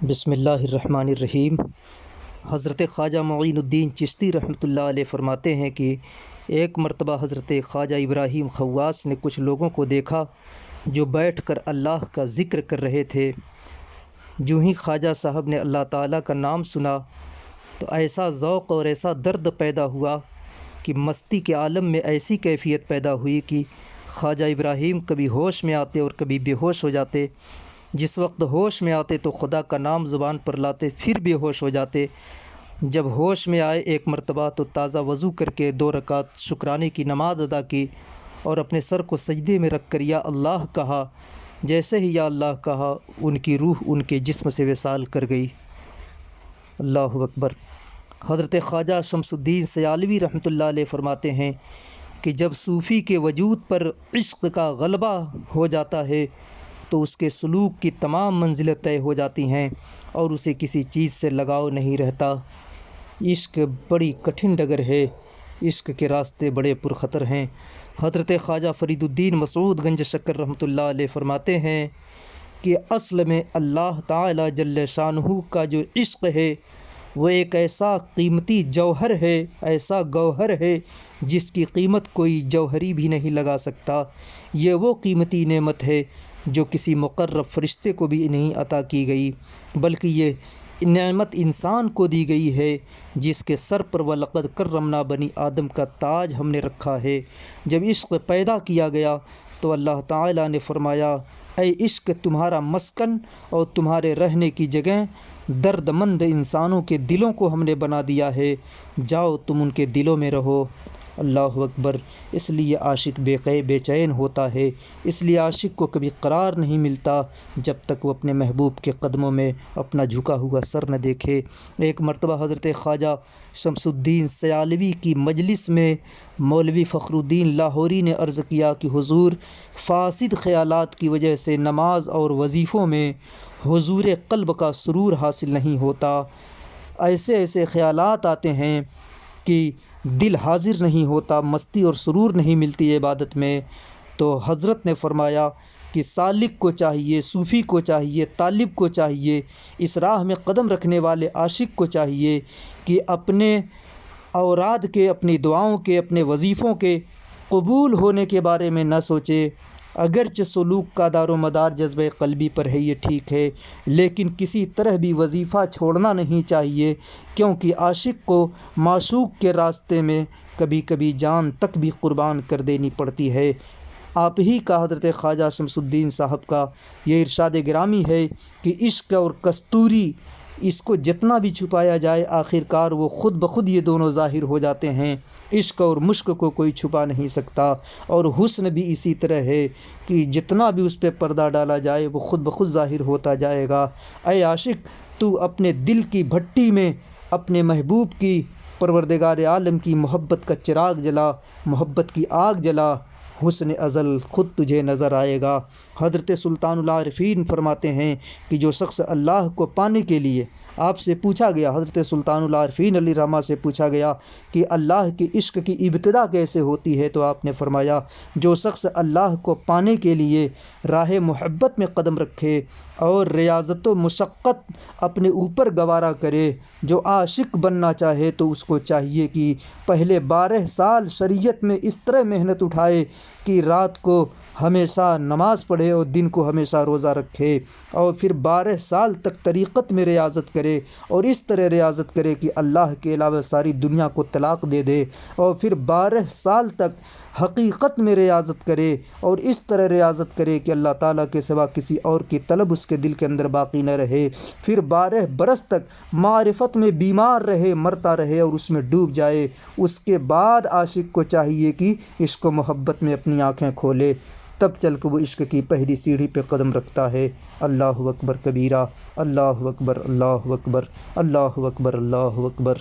بسم اللہ الرحمن الرحیم۔ حضرت خواجہ معین الدین چشتی رحمۃ اللہ علیہ فرماتے ہیں کہ ایک مرتبہ حضرت خواجہ ابراہیم خواص نے کچھ لوگوں کو دیکھا جو بیٹھ کر اللہ کا ذکر کر رہے تھے۔ جو ہی خواجہ صاحب نے اللہ تعالیٰ کا نام سنا تو ایسا ذوق اور ایسا درد پیدا ہوا کہ مستی کے عالم میں ایسی کیفیت پیدا ہوئی کہ خواجہ ابراہیم کبھی ہوش میں آتے اور کبھی بے ہوش ہو جاتے۔ جس وقت ہوش میں آتے تو خدا کا نام زبان پر لاتے، پھر بے ہوش ہو جاتے۔ جب ہوش میں آئے ایک مرتبہ تو تازہ وضو کر کے 2 رکعت شکرانے کی نماز ادا کی اور اپنے سر کو سجدے میں رکھ کر یا اللہ کہا۔ جیسے ہی یا اللہ کہا ان کی روح ان کے جسم سے وصال کر گئی۔ اللہ اکبر۔ حضرت خواجہ شمس الدین سیالوی رحمۃ اللہ علیہ فرماتے ہیں کہ جب صوفی کے وجود پر عشق کا غلبہ ہو جاتا ہے تو اس کے سلوک کی تمام منزلیں طے ہو جاتی ہیں اور اسے کسی چیز سے لگاؤ نہیں رہتا۔ عشق بڑی کٹھن ڈگر ہے، عشق کے راستے بڑے پرخطر ہیں۔ حضرت خواجہ فرید الدین مسعود گنج شکر رحمۃ اللہ علیہ فرماتے ہیں کہ اصل میں اللہ تعالی جل شانہ کا جو عشق ہے وہ ایک ایسا قیمتی جوہر ہے، ایسا گوہر ہے جس کی قیمت کوئی جوہری بھی نہیں لگا سکتا۔ یہ وہ قیمتی نعمت ہے جو کسی مقرب فرشتے کو بھی نہیں عطا کی گئی، بلکہ یہ نعمت انسان کو دی گئی ہے جس کے سر پر وَلَقَدْ كَرَّمْنَا بنی آدم کا تاج ہم نے رکھا ہے۔ جب عشق پیدا کیا گیا تو اللہ تعالیٰ نے فرمایا، اے عشق تمہارا مسکن اور تمہارے رہنے کی جگہ درد مند انسانوں کے دلوں کو ہم نے بنا دیا ہے، جاؤ تم ان کے دلوں میں رہو۔ اللہ اکبر۔ اس لیے عاشق بے چین ہوتا ہے، اس لیے عاشق کو کبھی قرار نہیں ملتا جب تک وہ اپنے محبوب کے قدموں میں اپنا جھکا ہوا سر نہ دیکھے۔ ایک مرتبہ حضرت خواجہ شمس الدین سیالوی کی مجلس میں مولوی فخر الدین لاہوری نے عرض کیا کہ حضور، فاسد خیالات کی وجہ سے نماز اور وظیفوں میں حضور قلب کا سرور حاصل نہیں ہوتا۔ ایسے ایسے خیالات آتے ہیں کہ دل حاضر نہیں ہوتا، مستی اور سرور نہیں ملتی عبادت میں۔ تو حضرت نے فرمایا کہ سالک کو چاہیے، صوفی کو چاہیے، طالب کو چاہیے، اس راہ میں قدم رکھنے والے عاشق کو چاہیے کہ اپنے اوراد کے، اپنی دعاؤں کے، اپنے وظیفوں کے قبول ہونے کے بارے میں نہ سوچے۔ اگرچہ سلوک کا دار و مدار جذبہ قلبی پر ہے، یہ ٹھیک ہے، لیکن کسی طرح بھی وظیفہ چھوڑنا نہیں چاہیے، کیونکہ عاشق کو معشوق کے راستے میں کبھی کبھی جان تک بھی قربان کر دینی پڑتی ہے۔ آپ ہی کا حضرت خواجہ شمس الدین صاحب کا یہ ارشاد گرامی ہے کہ عشق اور کستوری، اس کو جتنا بھی چھپایا جائے آخر کار وہ خود بخود یہ دونوں ظاہر ہو جاتے ہیں۔ عشق اور مشق کو کوئی چھپا نہیں سکتا، اور حسن بھی اسی طرح ہے کہ جتنا بھی اس پہ پردہ ڈالا جائے وہ خود بخود ظاہر ہوتا جائے گا۔ اے عاشق، تو اپنے دل کی بھٹی میں اپنے محبوب کی، پروردگار عالم کی محبت کا چراغ جلا، محبت کی آگ جلا، حسن ازل خود تجھے نظر آئے گا۔ حضرت سلطان العارفین فرماتے ہیں کہ جو شخص اللہ کو پانے کے لیے، آپ سے پوچھا گیا، حضرت سلطان العارفین علیہ رحمہ سے پوچھا گیا کہ اللہ کے عشق کی ابتدا کیسے ہوتی ہے، تو آپ نے فرمایا جو شخص اللہ کو پانے کے لیے راہ محبت میں قدم رکھے اور ریاضت و مشقت اپنے اوپر گوارا کرے، جو عاشق بننا چاہے تو اس کو چاہیے کہ پہلے 12 سال شریعت میں اس طرح محنت اٹھائے کہ رات کو ہمیشہ نماز پڑھے اور دن کو ہمیشہ روزہ رکھے، اور پھر 12 سال تک طریقت میں ریاضت کرے اور اس طرح ریاضت کرے کہ اللہ کے علاوہ ساری دنیا کو طلاق دے دے، اور پھر 12 سال تک حقیقت میں ریاضت کرے اور اس طرح ریاضت کرے کہ اللہ تعالیٰ کے سوا کسی اور کی طلب اس کے دل کے اندر باقی نہ رہے، پھر 12 برس تک معرفت میں بیمار رہے، مرتا رہے اور اس میں ڈوب جائے۔ اس کے بعد عاشق کو چاہیے کہ عشق و محبت میں اپنی آنکھیں کھولے، تب چل کے وہ عشق کی پہلی سیڑھی پہ قدم رکھتا ہے۔ اللہ اکبر کبیرہ، اللہ اکبر، اللہ اکبر، اللہ اکبر، اللہ اکبر۔